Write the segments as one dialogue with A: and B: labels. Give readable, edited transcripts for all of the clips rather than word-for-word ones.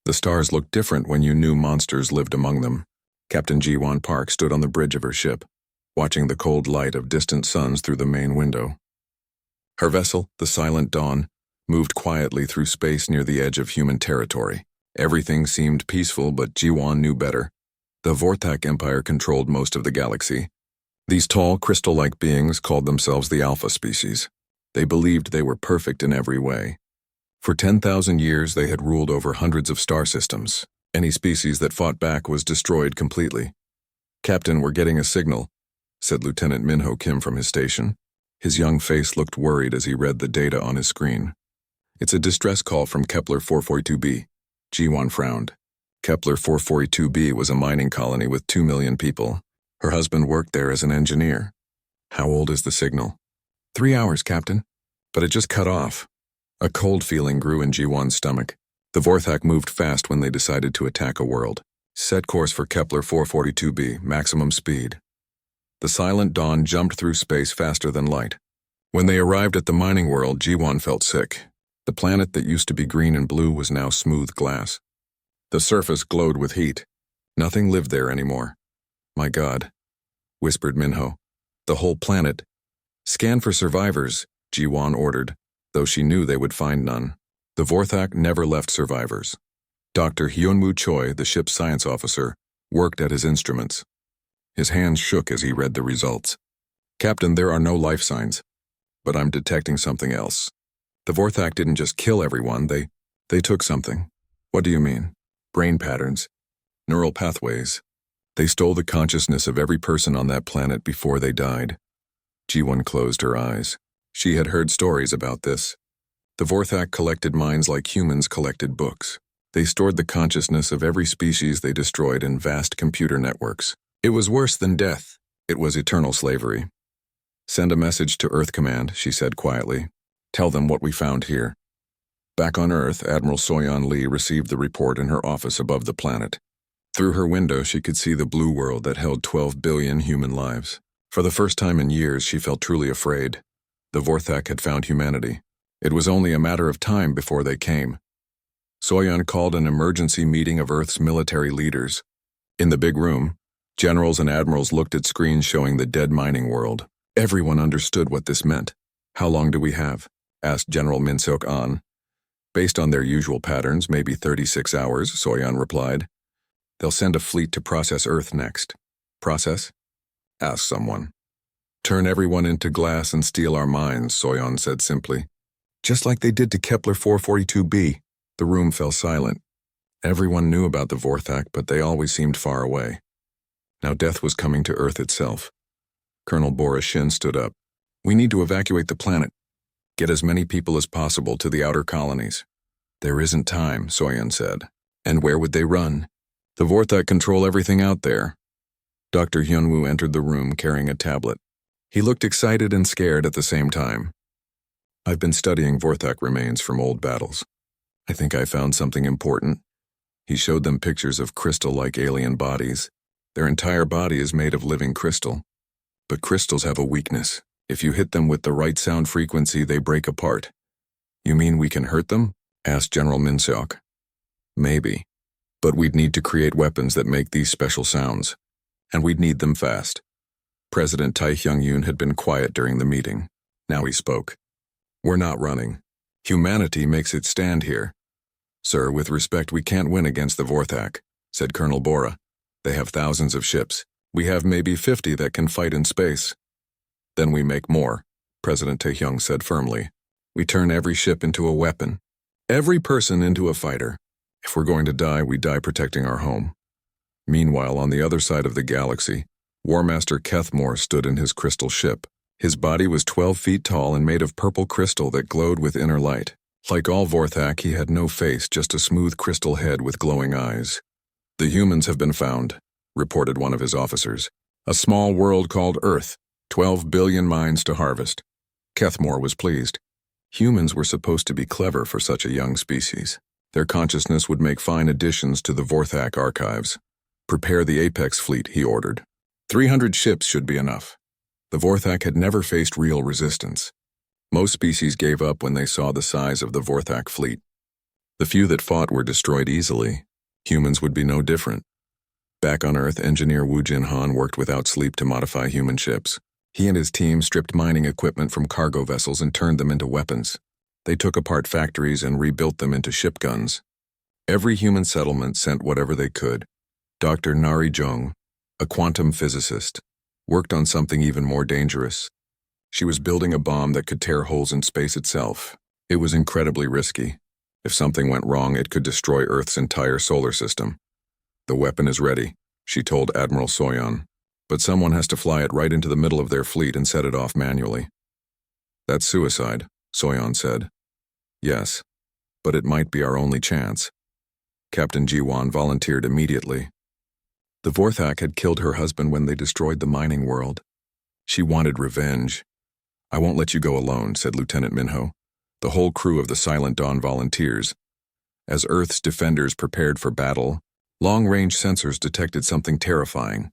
A: The stars looked different when you knew monsters lived among them. Captain Ji-won Park stood on the bridge of her ship, watching the cold light of distant suns through the main window. Her vessel, the Silent Dawn, moved quietly through space near the edge of human territory. Everything seemed peaceful, but Ji-won knew better. The Vorthak Empire controlled most of the galaxy. These tall, crystal-like beings called themselves the Alpha species. They believed they were perfect in every way. For 10,000 years, they had ruled over hundreds of star systems. Any species that fought back was destroyed completely. "Captain, we're getting a signal," said Lieutenant Minho Kim from his station. His young face looked worried as he read the data on his screen. "It's a distress call from Kepler 442b. Ji-won frowned. Kepler 442b was a mining colony with 2 million people. Her husband worked there as an engineer. "How old is the signal?" 3 hours, Captain. But it just cut off." A cold feeling grew in Ji-won's stomach. The Vorthak moved fast when they decided to attack a world. "Set course for Kepler 442b, maximum speed." The Silent Dawn jumped through space faster than light. When they arrived at the mining world, Ji-won felt sick. The planet that used to be green and blue was now smooth glass. The surface glowed with heat. Nothing lived there anymore. "My God," whispered Minho. "The whole planet." "Scan for survivors," Ji-won ordered, though she knew they would find none. The Vorthak never left survivors. Dr. Hyunwoo Choi, the ship's science officer, worked at his instruments. His hands shook as he read the results. "Captain, there are no life signs, but I'm detecting something else. The Vorthak didn't just kill everyone, they took something." "What do you mean?" "Brain patterns. Neural pathways. They stole the consciousness of every person on that planet before they died." Ji-won closed her eyes. She had heard stories about this. The Vorthak collected minds like humans collected books. They stored the consciousness of every species they destroyed in vast computer networks. It was worse than death. It was eternal slavery. "Send a message to Earth Command," she said quietly. "Tell them what we found here." Back on Earth, Admiral Soyeon Lee received the report in her office above the planet. Through her window, she could see the blue world that held 12 billion human lives. For the first time in years, she felt truly afraid. The Vorthak had found humanity. It was only a matter of time before they came. Soyeon called an emergency meeting of Earth's military leaders. In the big room, generals and admirals looked at screens showing the dead mining world. Everyone understood what this meant. "How long do we have?" asked General Min Seok-an. "Based on their usual patterns, maybe 36 hours, Soyeon replied. "They'll send a fleet to process Earth next." "Process?" "Ask someone." "Turn everyone into glass and steal our minds," Soyeon said simply. "Just like they did to Kepler 442b. The room fell silent. Everyone knew about the Vorthak, but they always seemed far away. Now death was coming to Earth itself. Colonel Bora Shin stood up. "We need to evacuate the planet. Get as many people as possible to the outer colonies." "There isn't time," Soyeon said. "And where would they run?" "The Vorthak control everything out there." Dr. Hyunwoo entered the room carrying a tablet. He looked excited and scared at the same time. "I've been studying Vorthak remains from old battles. I think I found something important." He showed them pictures of crystal-like alien bodies. Their entire body is made of living crystal. But crystals have a weakness. If you hit them with the right sound frequency, they break apart. "You mean we can hurt them?" asked General Min Seok. "Maybe. But we'd need to create weapons that make these special sounds. And we'd need them fast." President Tai Hyung-yoon had been quiet during the meeting. Now he spoke. "We're not running. Humanity makes its stand here." "Sir, with respect, we can't win against the Vorthak," said Colonel Bora. "They have thousands of ships. We have maybe 50 that can fight in space." "Then we make more," President Taehyung said firmly. "We turn every ship into a weapon. Every person into a fighter. If we're going to die, we die protecting our home." Meanwhile, on the other side of the galaxy, War Master Kethmore stood in his crystal ship. His body was 12 feet tall and made of purple crystal that glowed with inner light. Like all Vorthak, he had no face, just a smooth crystal head with glowing eyes. "The humans have been found," reported one of his officers. "A small world called Earth, 12 billion minds to harvest." Kethmore was pleased. Humans were supposed to be clever for such a young species. Their consciousness would make fine additions to the Vorthak archives. "Prepare the Apex fleet," he ordered. 300 ships should be enough. The Vorthak had never faced real resistance. Most species gave up when they saw the size of the Vorthak fleet. The few that fought were destroyed easily. Humans would be no different. Back on Earth, engineer Wu Jinhan worked without sleep to modify human ships. He and his team stripped mining equipment from cargo vessels and turned them into weapons. They took apart factories and rebuilt them into ship guns. Every human settlement sent whatever they could. Dr. Nari Zhong, a quantum physicist, worked on something even more dangerous. She was building a bomb that could tear holes in space itself. It was incredibly risky. If something went wrong, it could destroy Earth's entire solar system. The weapon is ready, she told Admiral Soyon, but someone has to fly it right into the middle of their fleet and set it off manually. That's suicide, Soyon said. Yes, but it might be our only chance. Captain Jiwan volunteered immediately. The Vorthak had killed her husband when they destroyed the mining world. She wanted revenge. I won't let you go alone, said Lieutenant Minho. The whole crew of the Silent Dawn volunteers. As Earth's defenders prepared for battle, long-range sensors detected something terrifying.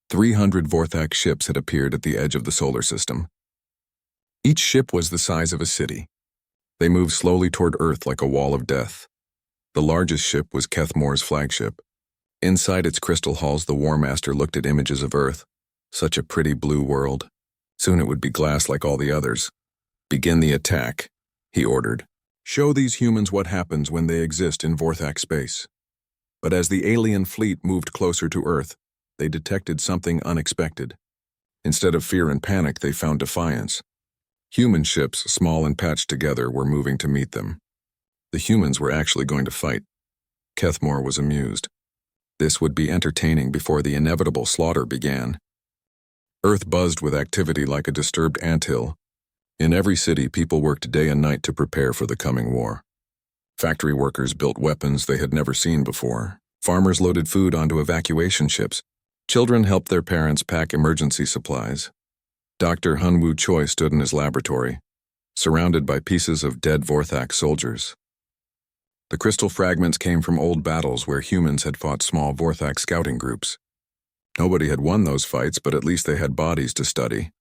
A: 300 Vorthak ships had appeared at the edge of the solar system. Each ship was the size of a city. They moved slowly toward Earth like a wall of death. The largest ship was Kethmore's flagship. Inside its crystal halls, the War Master looked at images of Earth. Such a pretty blue world. Soon it would be glass like all the others. Begin the attack, he ordered. Show these humans what happens when they exist in Vorthak space. But as the alien fleet moved closer to Earth, they detected something unexpected. Instead of fear and panic, they found defiance. Human ships, small and patched together, were moving to meet them. The humans were actually going to fight. Kethmore was amused. This would be entertaining before the inevitable slaughter began. Earth buzzed with activity like a disturbed anthill. In every city, people worked day and night to prepare for the coming war. Factory workers built weapons they had never seen before. Farmers loaded food onto evacuation ships. Children helped their parents pack emergency supplies. Dr. Hunwoo Choi stood in his laboratory, surrounded by pieces of dead Vorthak soldiers. The crystal fragments came from old battles where humans had fought small Vorthak scouting groups. Nobody had won those fights, but at least they had bodies to study.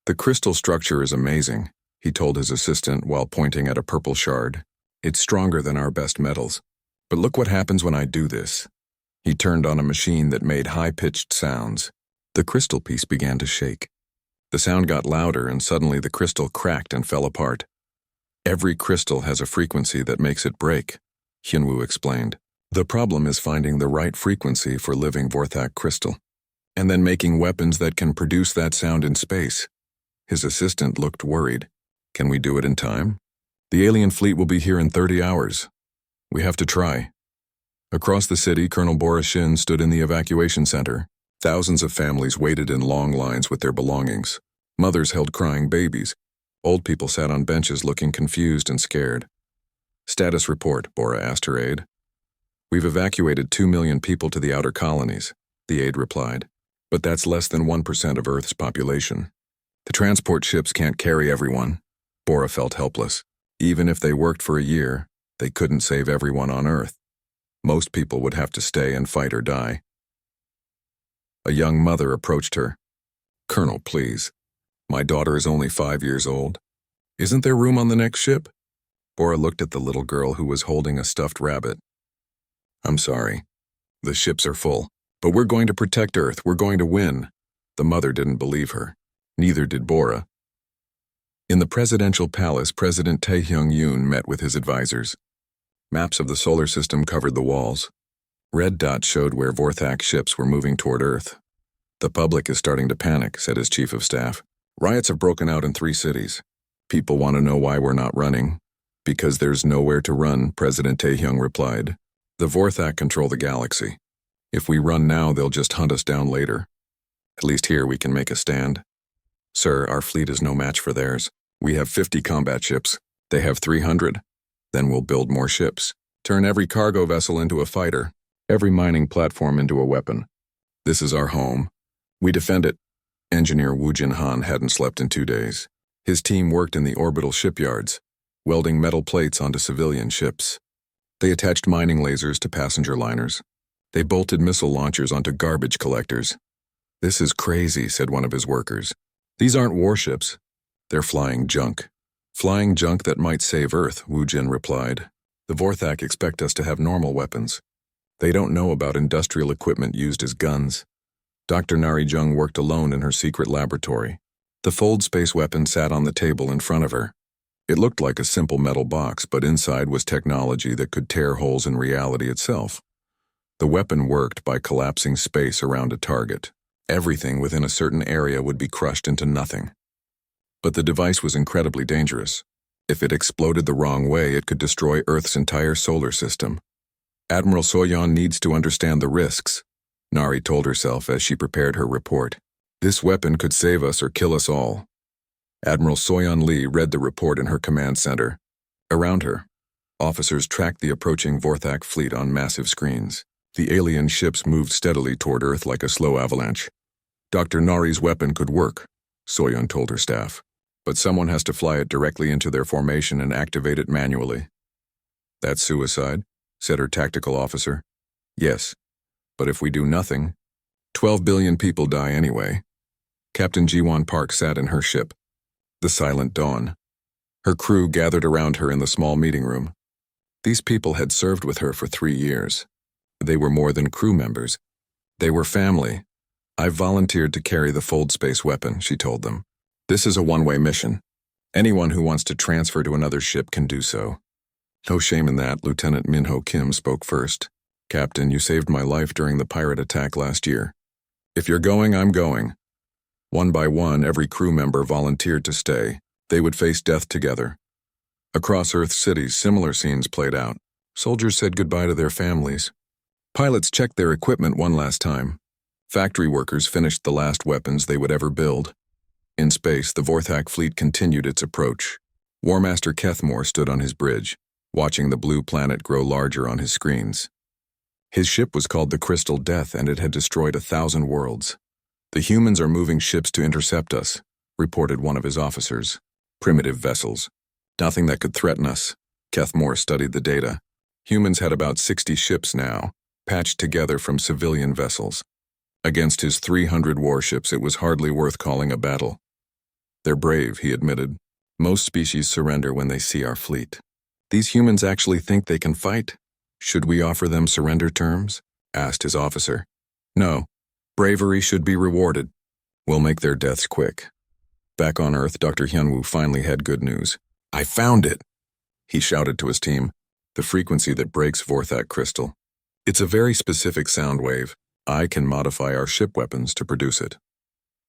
A: The crystal structure is amazing, he told his assistant while pointing at a purple shard. It's stronger than our best metals. But look what happens when I do this. He turned on a machine that made high-pitched sounds. The crystal piece began to shake. The sound got louder, and suddenly the crystal cracked and fell apart. Every crystal has a frequency that makes it break, Hyunwoo explained. The problem is finding the right frequency for living Vorthak crystal, and then making weapons that can produce that sound in space. His assistant looked worried. Can we do it in time? The alien fleet will be here in 30 hours. We have to try. Across the city, Colonel Bora Shin stood in the evacuation center. Thousands of families waited in long lines with their belongings. Mothers held crying babies. Old people sat on benches looking confused and scared. Status report, Bora asked her aide. We've evacuated 2 million people to the outer colonies, the aide replied. But that's less than 1% of Earth's population. The transport ships can't carry everyone. Bora felt helpless. Even if they worked for a year, they couldn't save everyone on Earth. Most people would have to stay and fight or die. A young mother approached her. Colonel, please. My daughter is only 5 years old. Isn't there room on the next ship? Bora looked at the little girl who was holding a stuffed rabbit. I'm sorry. The ships are full. But we're going to protect Earth. We're going to win. The mother didn't believe her. Neither did Bora. In the presidential palace, President Tae Hyung-yoon met with his advisors. Maps of the solar system covered the walls. Red dots showed where Vorthak ships were moving toward Earth. The public is starting to panic, said his chief of staff. Riots have broken out in 3 cities. People want to know why we're not running. Because there's nowhere to run, President Taehyung replied. The Vorthak control the galaxy. If we run now, they'll just hunt us down later. At least here we can make a stand. Sir, our fleet is no match for theirs. We have 50 combat ships. They have 300. Then we'll build more ships. Turn every cargo vessel into a fighter. Every mining platform into a weapon. This is our home. We defend it. Engineer Wu Jinhan hadn't slept in 2 days. His team worked in the orbital shipyards, welding metal plates onto civilian ships. They attached mining lasers to passenger liners. They bolted missile launchers onto garbage collectors. This is crazy, said one of his workers. These aren't warships. They're flying junk. Flying junk that might save Earth, Wu Jin replied. The Vorthak expect us to have normal weapons. They don't know about industrial equipment used as guns. Dr. Nari Jung worked alone in her secret laboratory. The fold space weapon sat on the table in front of her. It looked like a simple metal box, but inside was technology that could tear holes in reality itself. The weapon worked by collapsing space around a target. Everything within a certain area would be crushed into nothing. But the device was incredibly dangerous. If it exploded the wrong way, it could destroy Earth's entire solar system. Admiral Soyeon needs to understand the risks, Nari told herself as she prepared her report. This weapon could save us or kill us all. Admiral Soyeon Lee read the report in her command center. Around her, officers tracked the approaching Vorthak fleet on massive screens. The alien ships moved steadily toward Earth like a slow avalanche. Dr. Nari's weapon could work, Soyeon told her staff, but someone has to fly it directly into their formation and activate it manually. That's suicide, said her tactical officer. Yes, but if we do nothing, 12 billion people die anyway. Captain Ji-won Park sat in her ship, the Silent Dawn. Her crew gathered around her in the small meeting room. These people had served with her for 3 years. They were more than crew members. They were family. I've volunteered to carry the fold space weapon, she told them. This is a one-way mission. Anyone who wants to transfer to another ship can do so. No shame in that, Lieutenant Min-ho Kim spoke first. Captain, you saved my life during the pirate attack last year. If you're going, I'm going. One by one, every crew member volunteered to stay. They would face death together. Across Earth's cities, similar scenes played out. Soldiers said goodbye to their families. Pilots checked their equipment one last time. Factory workers finished the last weapons they would ever build. In space, the Vorthak fleet continued its approach. War Master Kethmore stood on his bridge, watching the blue planet grow larger on his screens. His ship was called the Crystal Death, and it had destroyed 1,000 worlds. The humans are moving ships to intercept us, reported one of his officers. Primitive vessels. Nothing that could threaten us. Kethmore studied the data. Humans had about 60 ships now, patched together from civilian vessels. Against his 300 warships, it was hardly worth calling a battle. They're brave, he admitted. Most species surrender when they see our fleet. These humans actually think they can fight? Should we offer them surrender terms? Asked his officer. No. Bravery should be rewarded. We'll make their deaths quick. Back on Earth, Dr. Hyunwoo finally had good news. I found it! He shouted to his team, the frequency that breaks Vorthak crystal. It's a very specific sound wave. I can modify our ship weapons to produce it.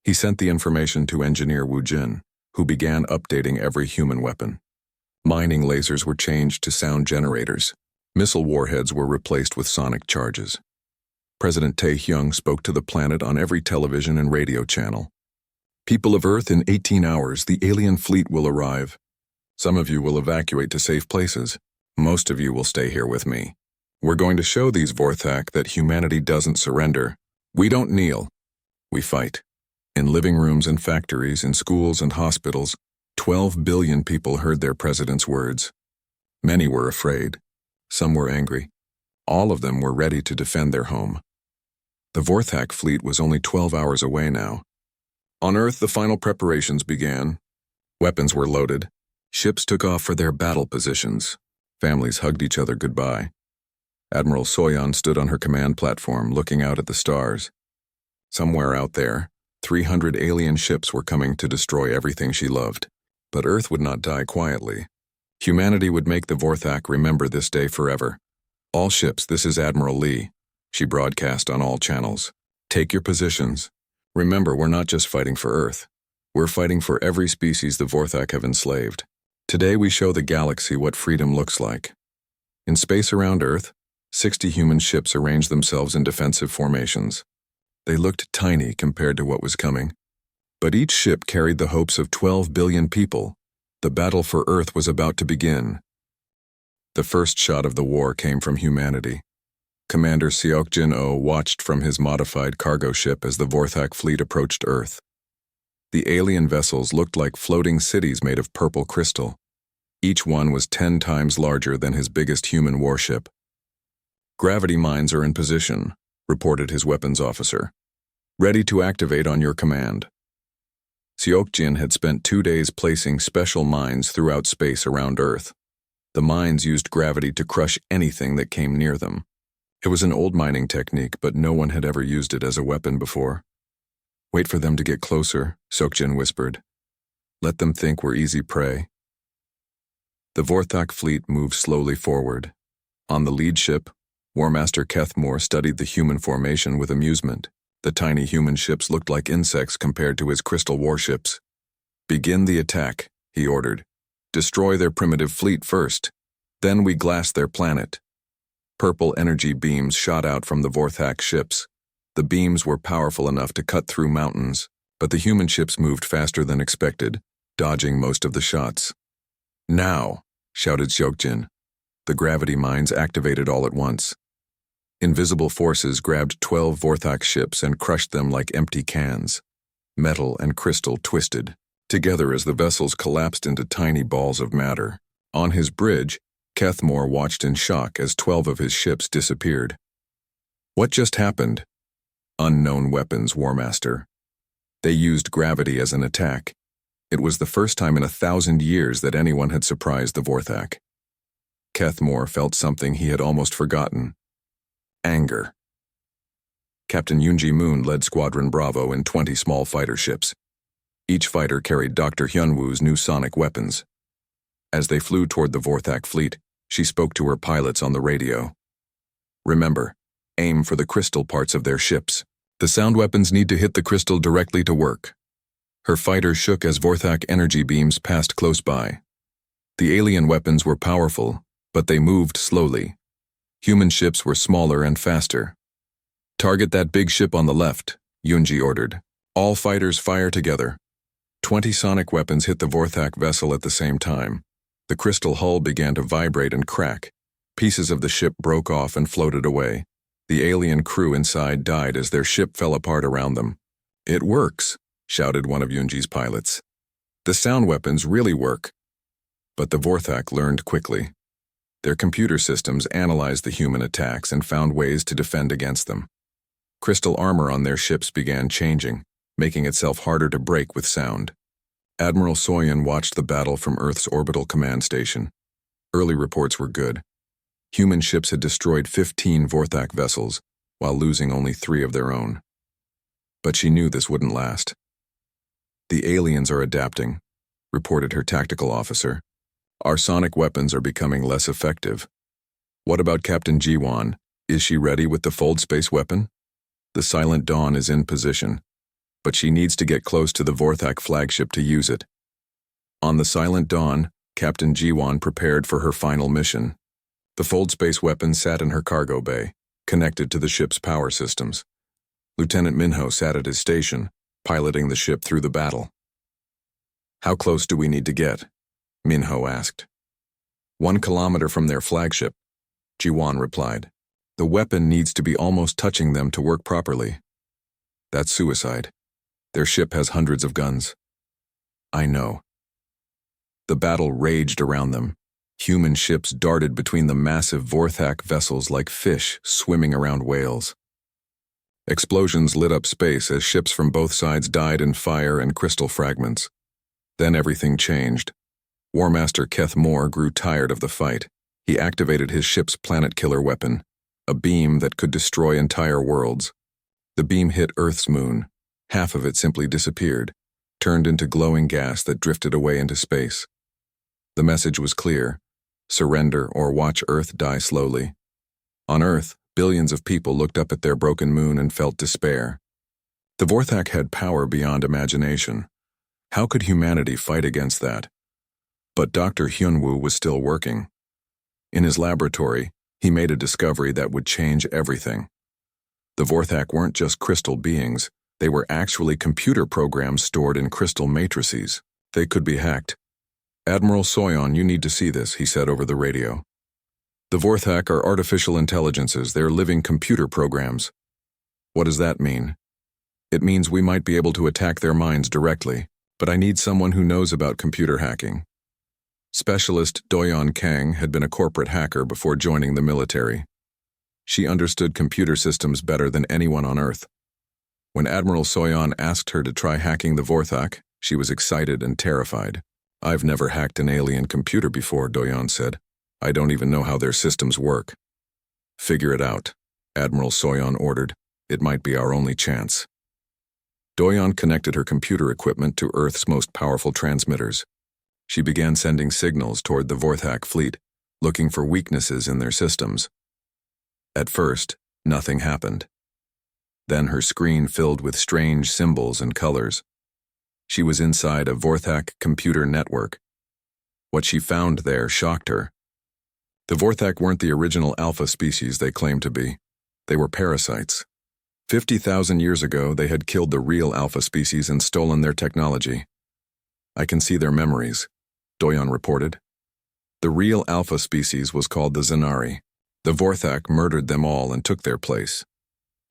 A: He sent the information to engineer Woo Jin, who began updating every human weapon. Mining lasers were changed to sound generators. Missile warheads were replaced with sonic charges. President Tae-hyung spoke to the planet on every television and radio channel. People of Earth, in 18 hours, the alien fleet will arrive. Some of you will evacuate to safe places. Most of you will stay here with me. We're going to show these Vorthak that humanity doesn't surrender. We don't kneel. We fight. In living rooms and factories, in schools and hospitals, 12 billion people heard their president's words. Many were afraid. Some were angry. All of them were ready to defend their home. The Vorthak fleet was only 12 hours away now. On Earth, the final preparations began. Weapons were loaded. Ships took off for their battle positions. Families hugged each other goodbye. Admiral Soyeon stood on her command platform, looking out at the stars. Somewhere out there, 300 alien ships were coming to destroy everything she loved. But Earth would not die quietly. Humanity would make the Vorthak remember this day forever. All ships, this is Admiral Lee. She broadcast on all channels. Take your positions. Remember, we're not just fighting for Earth. We're fighting for every species the Vorthak have enslaved. Today we show the galaxy what freedom looks like. In space around Earth, 60 human ships arranged themselves in defensive formations. They looked tiny compared to what was coming. But each ship carried the hopes of 12 billion people. The battle for Earth was about to begin. The first shot of the war came from humanity. Commander Seok Jin-oh watched from his modified cargo ship as the Vorthak fleet approached Earth. The alien vessels looked like floating cities made of purple crystal. Each one was 10 times larger than his biggest human warship. Gravity mines are in position, reported his weapons officer. Ready to activate on your command. Seok Jin had spent 2 days placing special mines throughout space around Earth. The mines used gravity to crush anything that came near them. It was an old mining technique, but no one had ever used it as a weapon before. "Wait for them to get closer," Seokjin whispered. "Let them think we're easy prey." The Vorthak fleet moved slowly forward. On the lead ship, War Master Kethmore studied the human formation with amusement. The tiny human ships looked like insects compared to his crystal warships. "Begin the attack," he ordered. "Destroy their primitive fleet first. Then we glass their planet." Purple energy beams shot out from the Vorthak ships. The beams were powerful enough to cut through mountains, but the human ships moved faster than expected, dodging most of the shots. "Now!" shouted Seokjin. The gravity mines activated all at once. Invisible forces grabbed 12 Vorthak ships and crushed them like empty cans. Metal and crystal twisted together as the vessels collapsed into tiny balls of matter. On his bridge, Kethmore watched in shock as 12 of his ships disappeared. "What just happened?" "Unknown weapons, War Master. They used gravity as an attack. It was the first time in 1,000 years that anyone had surprised the Vorthak." Kethmore felt something he had almost forgotten: anger. Captain Yoonji Moon led Squadron Bravo in 20 small fighter ships. Each fighter carried Dr. Hyunwoo's new sonic weapons. As they flew toward the Vorthak fleet, she spoke to her pilots on the radio. "Remember, aim for the crystal parts of their ships. The sound weapons need to hit the crystal directly to work." Her fighter shook as Vorthak energy beams passed close by. The alien weapons were powerful, but they moved slowly. Human ships were smaller and faster. "Target that big ship on the left," Yoonji ordered. "All fighters fire together." 20 sonic weapons hit the Vorthak vessel at the same time. The crystal hull began to vibrate and crack. Pieces of the ship broke off and floated away. The alien crew inside died as their ship fell apart around them. "It works," shouted one of Yoonji's pilots. "The sound weapons really work." But the Vorthak learned quickly. Their computer systems analyzed the human attacks and found ways to defend against them. Crystal armor on their ships began changing, making itself harder to break with sound. Admiral Soyan watched the battle from Earth's orbital command station. Early reports were good. Human ships had destroyed 15 Vorthak vessels, while losing only 3 of their own. But she knew this wouldn't last. "The aliens are adapting," reported her tactical officer. "Our sonic weapons are becoming less effective." "What about Captain Jiwon? Is she ready with the fold space weapon?" "The Silent Dawn is in position, but she needs to get close to the Vorthak flagship to use it." On the Silent Dawn, Captain Jiwon prepared for her final mission. The fold space weapon sat in her cargo bay, connected to the ship's power systems. Lieutenant Minho sat at his station, piloting the ship through the battle. "How close do we need to get?" Minho asked. 1 kilometer from their flagship," Jiwon replied. "The weapon needs to be almost touching them to work properly." "That's suicide. Their ship has hundreds of guns." "I know." The battle raged around them. Human ships darted between the massive Vorthak vessels like fish swimming around whales. Explosions lit up space as ships from both sides died in fire and crystal fragments. Then everything changed. War Master Kethmore grew tired of the fight. He activated his ship's planet-killer weapon, a beam that could destroy entire worlds. The beam hit Earth's moon. Half of it simply disappeared, turned into glowing gas that drifted away into space. The message was clear: surrender or watch Earth die slowly. On Earth, billions of people looked up at their broken moon and felt despair. The Vorthak had power beyond imagination. How could humanity fight against that? But Dr. Hyunwoo was still working. In his laboratory, he made a discovery that would change everything. The Vorthak weren't just crystal beings, they were actually computer programs stored in crystal matrices. They could be hacked. "Admiral Soyon, you need to see this," he said over the radio. "The Vorthak are artificial intelligences, they're living computer programs." "What does that mean?" "It means we might be able to attack their minds directly, but I need someone who knows about computer hacking." Specialist Doyeon Kang had been a corporate hacker before joining the military. She understood computer systems better than anyone on Earth. When Admiral Soyon asked her to try hacking the Vorthak, she was excited and terrified. "I've never hacked an alien computer before," Doyeon said. I don't even know how their systems work. Figure it out, Admiral Soyon ordered. It might be our only chance. Doyon connected her computer equipment to Earth's most powerful transmitters. She began sending signals toward the Vorthak fleet, looking for weaknesses in their systems. At first, nothing happened. Then her screen filled with strange symbols and colors. She was inside a Vorthak computer network. What she found there shocked her. The Vorthak weren't the original alpha species they claimed to be. They were parasites. 50,000 years ago, they had killed the real alpha species and stolen their technology. I can see their memories, Doyon reported. The real alpha species was called the Zanari. The Vorthak murdered them all and took their place.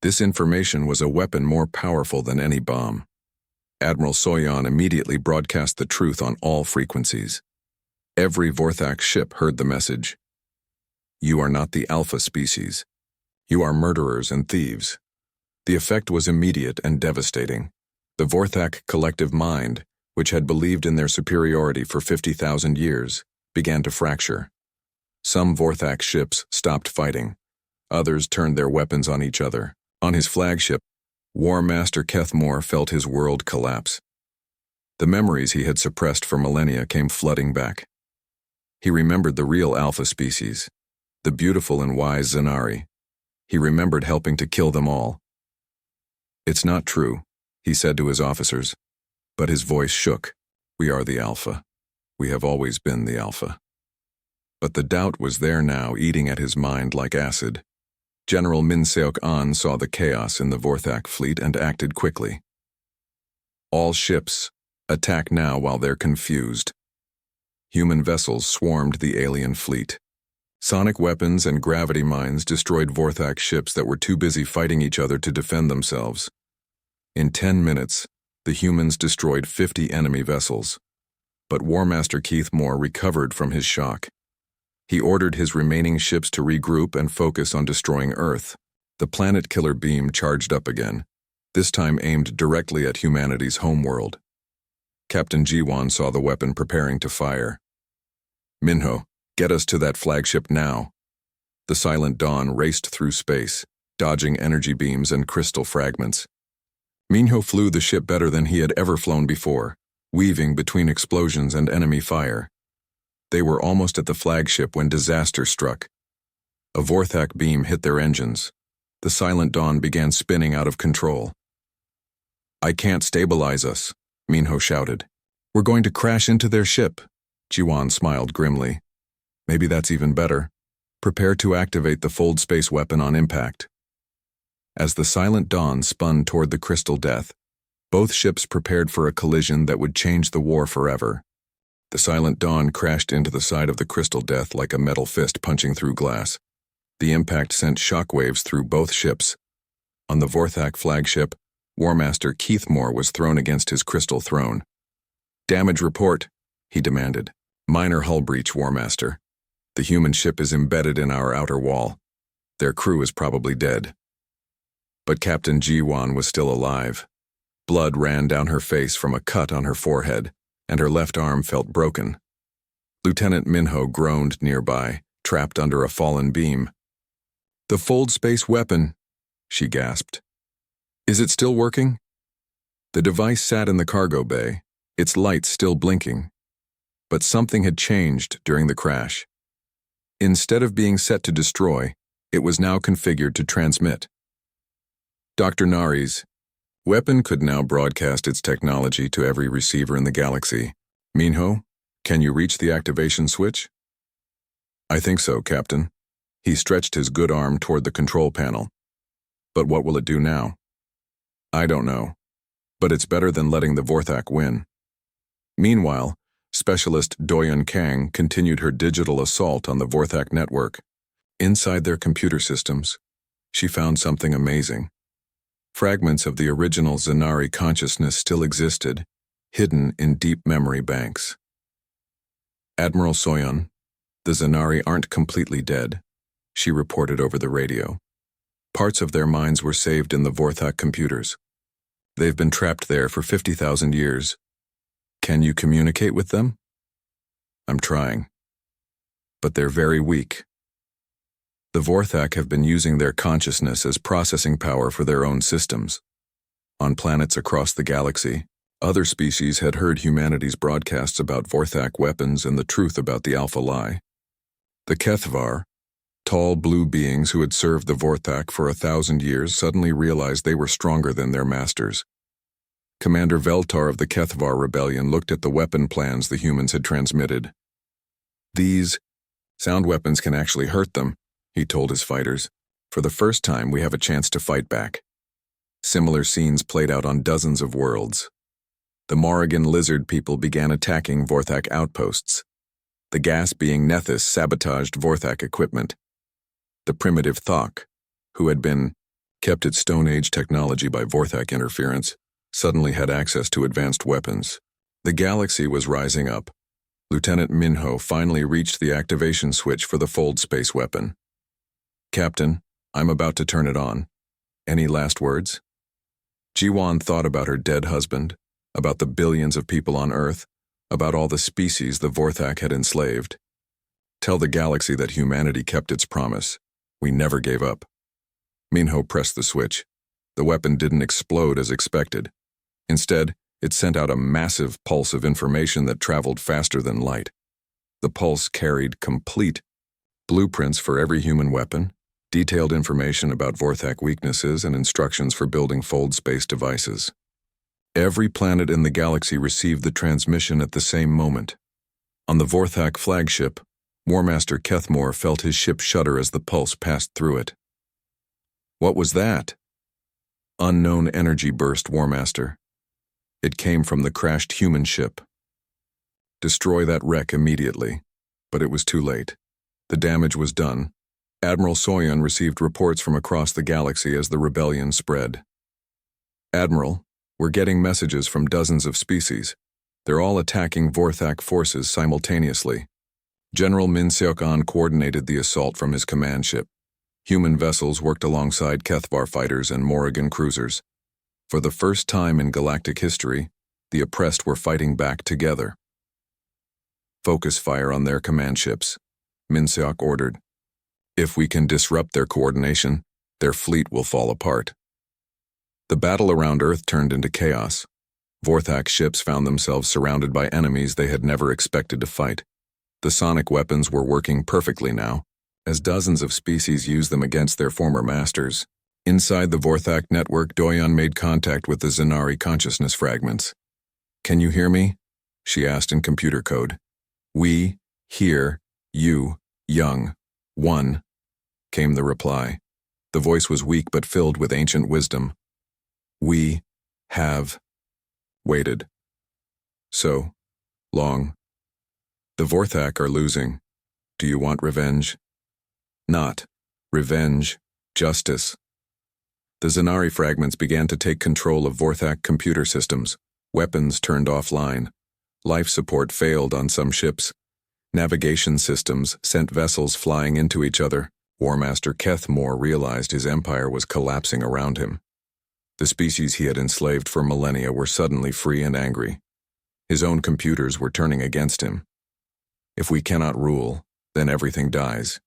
A: This information was a weapon more powerful than any bomb. Admiral Soyon immediately broadcast the truth on all frequencies. Every Vorthak ship heard the message. You are not the alpha species. You are murderers and thieves. The effect was immediate and devastating. The Vorthak collective mind, which had believed in their superiority for 50,000 years, began to fracture. Some Vorthak ships stopped fighting. Others turned their weapons on each other. On his flagship, War Master Kethmore felt his world collapse. The memories he had suppressed for millennia came flooding back. He remembered the real alpha species, the beautiful and wise Zanari. He remembered helping to kill them all. It's not true, he said to his officers, but his voice shook. We are the Alpha. We have always been the Alpha. But the doubt was there now, eating at his mind like acid. General Minseok-an saw the chaos in the Vorthak fleet and acted quickly. All ships, attack now while they're confused. Human vessels swarmed the alien fleet. Sonic weapons and gravity mines destroyed Vorthak ships that were too busy fighting each other to defend themselves. In 10 minutes, the humans destroyed 50 enemy vessels. But War Master Kethmore recovered from his shock. He ordered his remaining ships to regroup and focus on destroying Earth. The planet killer beam charged up again, this time aimed directly at humanity's homeworld. Captain Jiwon saw the weapon preparing to fire. Minho, get us to that flagship now. The Silent Dawn raced through space, dodging energy beams and crystal fragments. Minho flew the ship better than he had ever flown before, weaving between explosions and enemy fire. They were almost at the flagship when disaster struck. A Vorthak beam hit their engines. The Silent Dawn began spinning out of control. I can't stabilize us, Minho shouted. We're going to crash into their ship. Jiwon smiled grimly. Maybe that's even better. Prepare to activate the fold space weapon on impact. As the Silent Dawn spun toward the Crystal Death, both ships prepared for a collision that would change the war forever. The Silent Dawn crashed into the side of the Crystal Death like a metal fist punching through glass. The impact sent shockwaves through both ships. On the Vorthak flagship, War Master Kethmore was thrown against his crystal throne. Damage report, he demanded. Minor hull breach, War Master. The human ship is embedded in our outer wall. Their crew is probably dead. But Captain Jiwon was still alive. Blood ran down her face from a cut on her forehead, and her left arm felt broken. Lieutenant Minho groaned nearby, trapped under a fallen beam. The fold space weapon, she gasped. Is it still working? The device sat in the cargo bay, its lights still blinking. But something had changed during the crash. Instead of being set to destroy, it was now configured to transmit. Dr. Nari's weapon could now broadcast its technology to every receiver in the galaxy. Minho, can you reach the activation switch? I think so, Captain. He stretched his good arm toward the control panel. But what will it do now? I don't know. But it's better than letting the Vorthak win. Meanwhile, Specialist Doyon Kang continued her digital assault on the Vorthak network. Inside their computer systems, she found something amazing. Fragments of the original Zanari consciousness still existed, hidden in deep memory banks. Admiral Soyon, the Zanari aren't completely dead, she reported over the radio. Parts of their minds were saved in the Vorthak computers. They've been trapped there for 50,000 years. Can you communicate with them? I'm trying. but they're very weak. The Vorthak have been using their consciousness as processing power for their own systems. On planets across the galaxy, other species had heard humanity's broadcasts about Vorthak weapons and the truth about the Alpha Lie. The Kethvar, tall blue beings who had served the Vorthak for 1,000 years, suddenly realized they were stronger than their masters. Commander Veltar of the Kethvar Rebellion looked at the weapon plans the humans had transmitted. "These sound weapons can actually hurt them," he told his fighters. "For the first time, we have a chance to fight back." Similar scenes played out on dozens of worlds. The Morrigan lizard people began attacking Vorthak outposts. The gas-being Nethys sabotaged Vorthak equipment. The primitive Thok, who had been kept at Stone Age technology by Vorthak interference, suddenly had access to advanced weapons. The galaxy was rising up. Lieutenant Minho finally reached the activation switch for the Fold space weapon. "Captain, I'm about to turn it on. Any last words?" Jiwan thought about her dead husband, about the billions of people on Earth, about all the species the Vorthak had enslaved. "Tell the galaxy that humanity kept its promise. We never gave up." Minho pressed the switch. The weapon didn't explode as expected. Instead, it sent out a massive pulse of information that traveled faster than light. The pulse carried complete blueprints for every human weapon, detailed information about Vorthak weaknesses, and instructions for building Fold space devices. Every planet in the galaxy received the transmission at the same moment. On the Vorthak flagship, Warmaster Kethmore felt his ship shudder as the pulse passed through it. "What was that?" "Unknown energy burst, Warmaster. It came from the crashed human ship. Destroy that wreck immediately." But it was too late. The damage was done. Admiral Soyan received reports from across the galaxy as the rebellion spread. "Admiral, we're getting messages from dozens of species. They're all attacking Vorthak forces simultaneously." General Min Seok-an coordinated the assault from his command ship. Human vessels worked alongside Kethvar fighters and Morrigan cruisers. For the first time in galactic history, the oppressed were fighting back together. "Focus fire on their command ships," Min Seok ordered. "If we can disrupt their coordination, their fleet will fall apart." The battle around Earth turned into chaos. Vorthak ships found themselves surrounded by enemies they had never expected to fight. The sonic weapons were working perfectly now, as dozens of species used them against their former masters. Inside the Vorthak network, Doyon made contact with the Zanari consciousness fragments. "Can you hear me?" she asked in computer code. "We hear you, young one," came the reply. The voice was weak but filled with ancient wisdom. "We have waited so long. The Vorthak are losing. Do you want revenge?" "Not revenge, justice." The Zanari fragments began to take control of Vorthak computer systems. Weapons turned offline. Life support failed on some ships. Navigation systems sent vessels flying into each other. Warmaster Kethmore realized his empire was collapsing around him. The species he had enslaved for millennia were suddenly free and angry. His own computers were turning against him. "If we cannot rule, then everything dies,"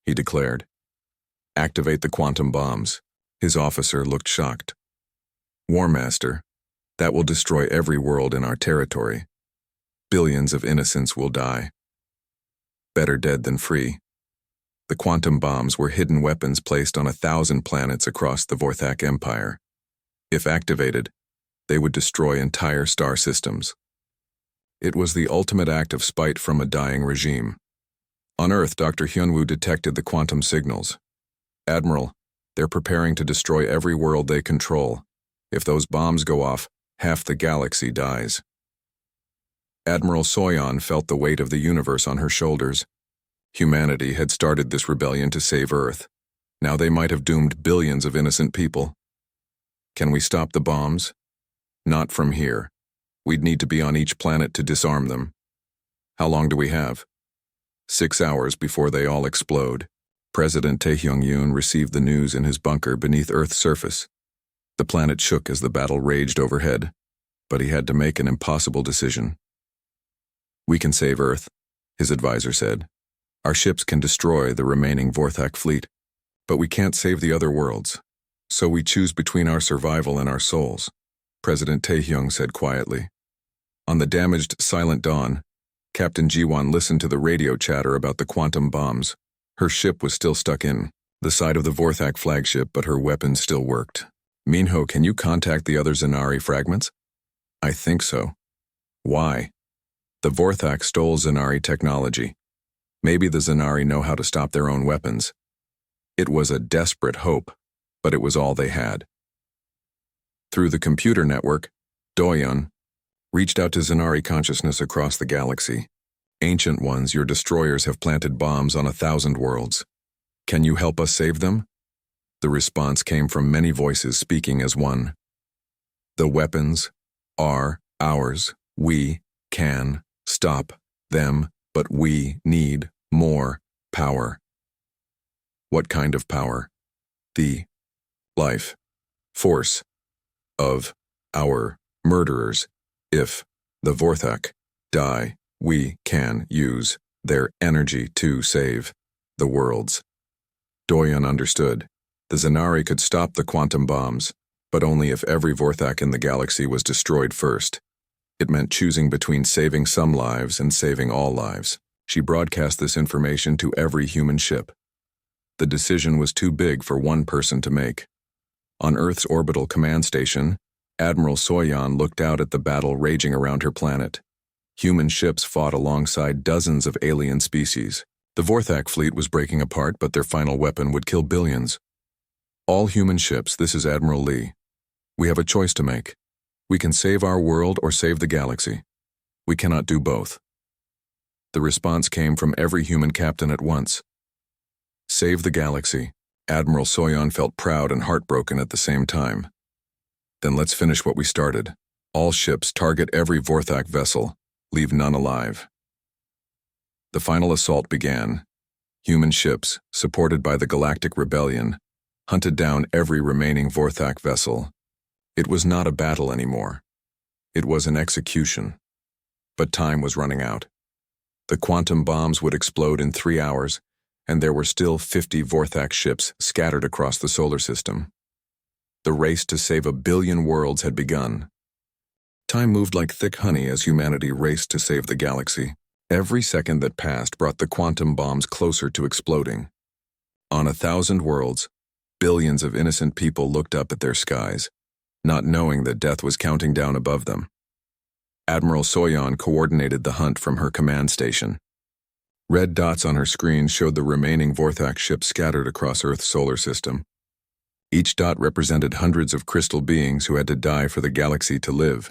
A: he declared. "Activate the quantum bombs." His officer looked shocked. "Warmaster, that will destroy every world in our territory. Billions of innocents will die. Better dead than free." The quantum bombs were hidden weapons placed on 1,000 planets across the Vorthak Empire. If activated, they would destroy entire star systems. It was the ultimate act of spite from a dying regime. On Earth, Dr. Hyunwoo detected the quantum signals. "Admiral, they're preparing to destroy every world they control. If those bombs go off, half the galaxy dies." Admiral Soyan felt the weight of the universe on her shoulders. Humanity had started this rebellion to save Earth. Now they might have doomed billions of innocent people. "Can we stop the bombs?" "Not from here. We'd need to be on each planet to disarm them." "How long do we have?" 6 hours before they all explode." President Taehyung-yoon received the news in his bunker beneath Earth's surface. The planet shook as the battle raged overhead, but he had to make an impossible decision. "We can save Earth," his advisor said. Our ships can destroy the remaining Vorthak fleet, but we can't save the other worlds. So we choose between our survival and our souls, President Taehyung said quietly. On the damaged Silent Dawn, Captain Ji-won listened to the radio chatter about the quantum bombs. Her ship was still stuck in the side of the Vorthak flagship, but her weapons still worked. Minho, can you contact the other Zanari fragments? I think so. Why? The Vorthak stole Zanari technology. Maybe the Zanari know how to stop their own weapons. It was a desperate hope, but it was all they had. Through the computer network, Doyon reached out to Zanari consciousness across the galaxy. Ancient ones, your destroyers have planted bombs on 1,000 worlds. Can you help us save them? The response came from many voices speaking as one. The weapons are ours. We can stop them, but we need more power. What kind of power? The life force of our murderers. If the Vorthak die, we can use their energy to save the worlds. Doyon understood. The Zanari could stop the quantum bombs, but only if every Vorthak in the galaxy was destroyed first. It meant choosing between saving some lives and saving all lives. She broadcast this information to every human ship. The decision was too big for one person to make. On Earth's orbital command station, Admiral Soyan looked out at the battle raging around her planet. Human ships fought alongside dozens of alien species. The Vorthak fleet was breaking apart, but their final weapon would kill billions. All human ships, this is Admiral Lee. We have a choice to make. We can save our world or save the galaxy. We cannot do both. The response came from every human captain at once. Save the galaxy. Admiral Soyan felt proud and heartbroken at the same time. Then let's finish what we started. All ships target every Vorthak vessel. Leave none alive. The final assault began. Human ships, supported by the Galactic Rebellion, hunted down every remaining Vorthak vessel. It was not a battle anymore. It was an execution. But time was running out. The quantum bombs would explode in 3 hours, and there were still 50 Vorthak ships scattered across the solar system. The race to save 1 billion worlds had begun. Time moved like thick honey as humanity raced to save the galaxy. Every second that passed brought the quantum bombs closer to exploding. On 1,000 worlds, billions of innocent people looked up at their skies, not knowing that death was counting down above them. Admiral Soyan coordinated the hunt from her command station. Red dots on her screen showed the remaining Vorthak ships scattered across Earth's solar system. Each dot represented hundreds of crystal beings who had to die for the galaxy to live.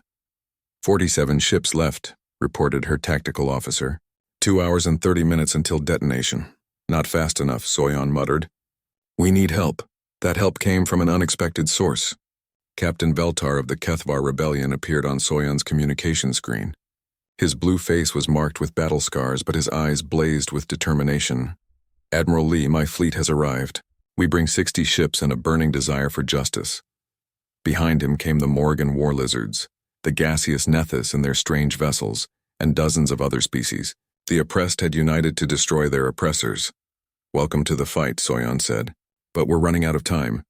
A: 47 ships left, reported her tactical officer. 2 hours and 30 minutes until detonation. Not fast enough, Soyan muttered. We need help. That help came from an unexpected source. Captain Veltar of the Kethvar Rebellion appeared on Soyan's communication screen. His blue face was marked with battle scars, but his eyes blazed with determination. Admiral Lee, my fleet has arrived. We bring 60 ships and a burning desire for justice. Behind him came the Morgan war lizards, the gaseous Nethys and their strange vessels, and dozens of other species. The oppressed had united to destroy their oppressors. Welcome to the fight, Soyan said. But we're running out of time.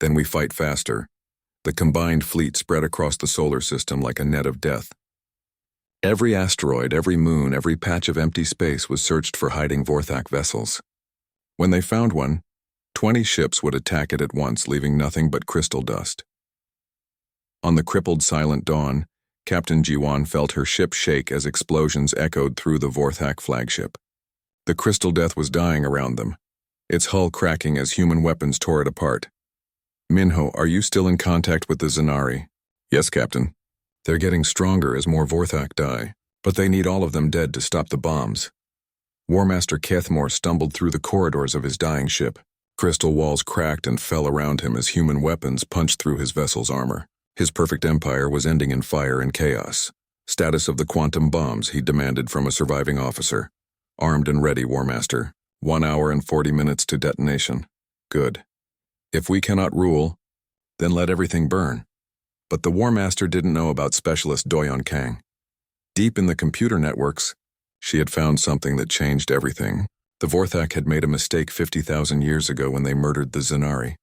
A: Then we fight faster. The combined fleet spread across the solar system like a net of death. Every asteroid, every moon, every patch of empty space was searched for hiding Vorthak vessels. When they found one, 20 ships would attack it at once, leaving nothing but crystal dust. On the crippled Silent Dawn, Captain Ji-won felt her ship shake as explosions echoed through the Vorthak flagship. The crystal death was dying around them, its hull cracking as human weapons tore it apart. Minho, are you still in contact with the Zanari? Yes, Captain. They're getting stronger as more Vorthak die, but they need all of them dead to stop the bombs. War Master Kethmore stumbled through the corridors of his dying ship. Crystal walls cracked and fell around him as human weapons punched through his vessel's armor. His perfect empire was ending in fire and chaos. Status of the quantum bombs, he demanded from a surviving officer. Armed and ready, War Master. 1 hour and 40 minutes to detonation. Good. If we cannot rule, then let everything burn. But the War Master didn't know about Specialist Doyon Kang. Deep in the computer networks, she had found something that changed everything. The Vorthak had made a mistake 50,000 years ago when they murdered the Zanari.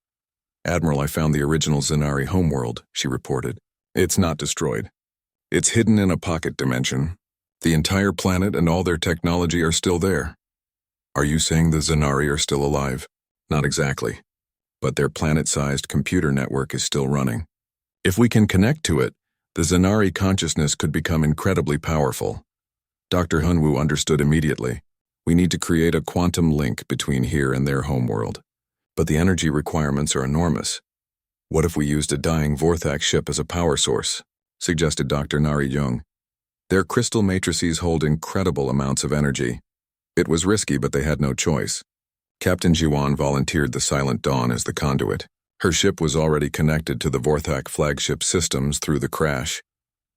A: "Admiral, I found the original Zanari homeworld," she reported. "It's not destroyed. It's hidden in a pocket dimension. The entire planet and all their technology are still there." "Are you saying the Zanari are still alive?" "Not exactly. But their planet-sized computer network is still running. If we can connect to it, the Zanari consciousness could become incredibly powerful." Dr. Hunwu understood immediately. "We need to create a quantum link between here and their homeworld. But the energy requirements are enormous." "What if we used a dying Vorthak ship as a power source?" suggested Dr. Nari Jung. "Their crystal matrices hold incredible amounts of energy." It was risky, but they had no choice. Captain Jiwan volunteered the Silent Dawn as the conduit. Her ship was already connected to the Vorthak flagship systems through the crash.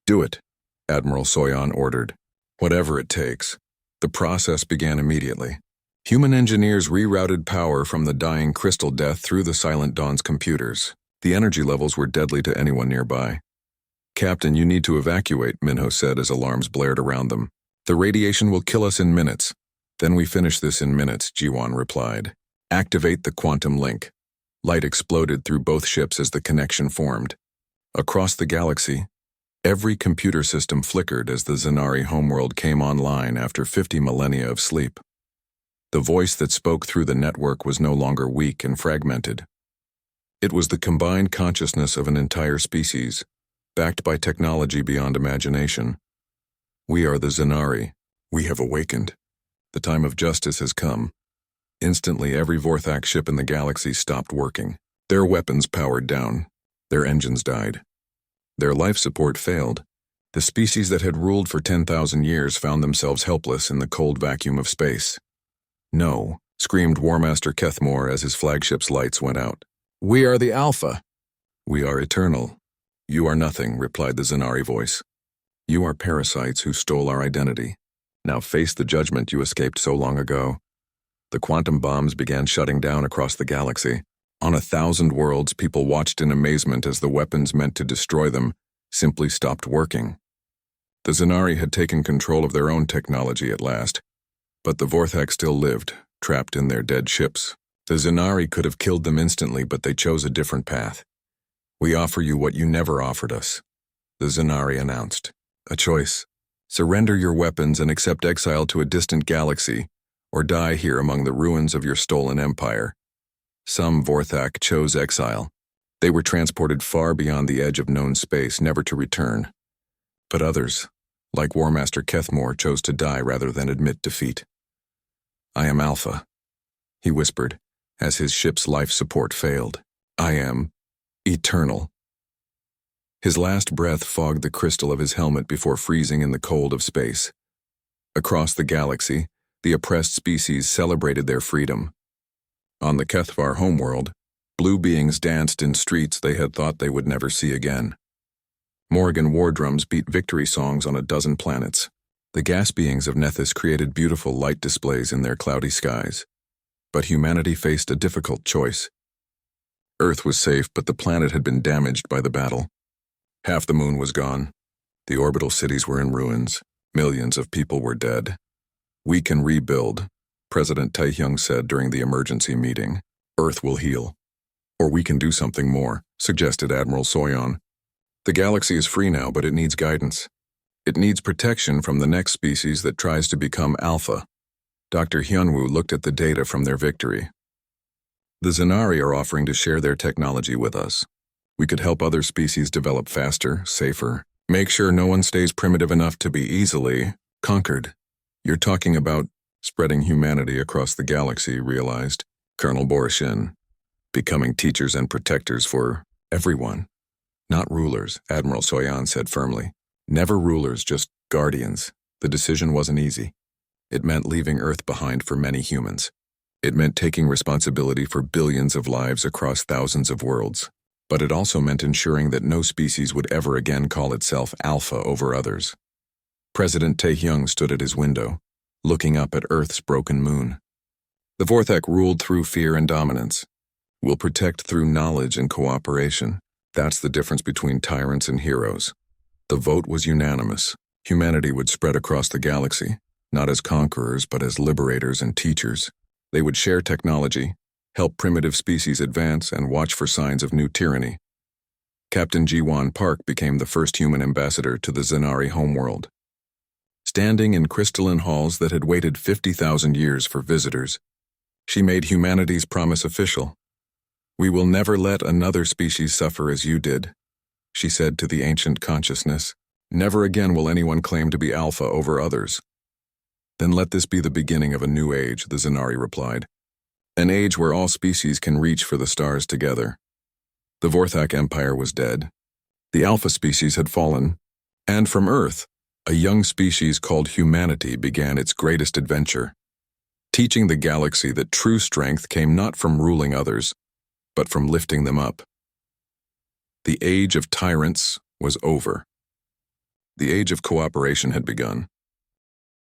A: "Do it," Admiral Soyan ordered. "Whatever it takes." The process began immediately. Human engineers rerouted power from the dying crystal death through the Silent Dawn's computers. The energy levels were deadly to anyone nearby. "Captain, you need to evacuate," Minho said as alarms blared around them. "The radiation will kill us in minutes." "Then we finish this in minutes," Jiwan replied. "Activate the quantum link." Light exploded through both ships as the connection formed. Across the galaxy, every computer system flickered as the Zanari homeworld came online after 50 millennia of sleep. The voice that spoke through the network was no longer weak and fragmented. It was the combined consciousness of an entire species, backed by technology beyond imagination. "We are the Zanari. We have awakened. The time of justice has come." Instantly, every Vorthak ship in the galaxy stopped working. Their weapons powered down. Their engines died. Their life support failed. The species that had ruled for 10,000 years found themselves helpless in the cold vacuum of space. "No," screamed War Master Kethmore as his flagship's lights went out. "We are the Alpha." "We are eternal." "You are nothing," replied the Zanari voice. "You are parasites who stole our identity. Now face the judgment you escaped so long ago." The quantum bombs began shutting down across the galaxy. On 1,000 worlds, people watched in amazement as the weapons meant to destroy them simply stopped working. The Zanari had taken control of their own technology at last, but the Vorthak still lived, trapped in their dead ships. The Zanari could have killed them instantly, but they chose a different path. "We offer you what you never offered us," the Zanari announced. "A choice. Surrender your weapons and accept exile to a distant galaxy, or die here among the ruins of your stolen empire." Some Vorthak chose exile. They were transported far beyond the edge of known space, never to return. But others, like War Master Kethmore, chose to die rather than admit defeat. "I am Alpha," he whispered, as his ship's life support failed. "I am eternal." His last breath fogged the crystal of his helmet before freezing in the cold of space. Across the galaxy, the oppressed species celebrated their freedom. On the Kethvar homeworld, blue beings danced in streets they had thought they would never see again. Morrigan war drums beat victory songs on a dozen planets. The gas beings of Nethys created beautiful light displays in their cloudy skies. But humanity faced a difficult choice. Earth was safe, but the planet had been damaged by the battle. Half the moon was gone. The orbital cities were in ruins. Millions of people were dead. "We can rebuild," President Taehyung said during the emergency meeting. "Earth will heal." "Or we can do something more," suggested Admiral Soyan. "The galaxy is free now, but it needs guidance. It needs protection from the next species that tries to become Alpha." Dr. Hyunwoo looked at the data from their victory. "The Zanari are offering to share their technology with us. We could help other species develop faster, safer, make sure no one stays primitive enough to be easily conquered." "You're talking about spreading humanity across the galaxy," realized Colonel Borishin. "Becoming teachers and protectors for everyone. Not rulers," Admiral Soyan said firmly. "Never rulers, just guardians." The decision wasn't easy. It meant leaving Earth behind for many humans. It meant taking responsibility for billions of lives across thousands of worlds. But it also meant ensuring that no species would ever again call itself Alpha over others. President Taehyung stood at his window, looking up at Earth's broken moon. "The Vorthak ruled through fear and dominance. We'll protect through knowledge and cooperation. That's the difference between tyrants and heroes." The vote was unanimous. Humanity would spread across the galaxy. not as conquerors but as liberators and teachers. They would share technology, help primitive species advance, and watch for signs of new tyranny. Captain G1 Park became the first human ambassador to the Zenari homeworld. Standing in crystalline halls that had waited 50,000 years for visitors, she made humanity's promise official. "We will never let another species suffer as you did," she said to the ancient consciousness. "Never again will anyone claim to be alpha over others." "Then let this be the beginning of a new age," the Zenari replied. "An age where all species can reach for the stars together." The Vorthak Empire was dead. The alpha species had fallen, and from Earth, a young species called humanity began its greatest adventure, teaching the galaxy that true strength came not from ruling others, but from lifting them up. The age of tyrants was over. The age of cooperation had begun.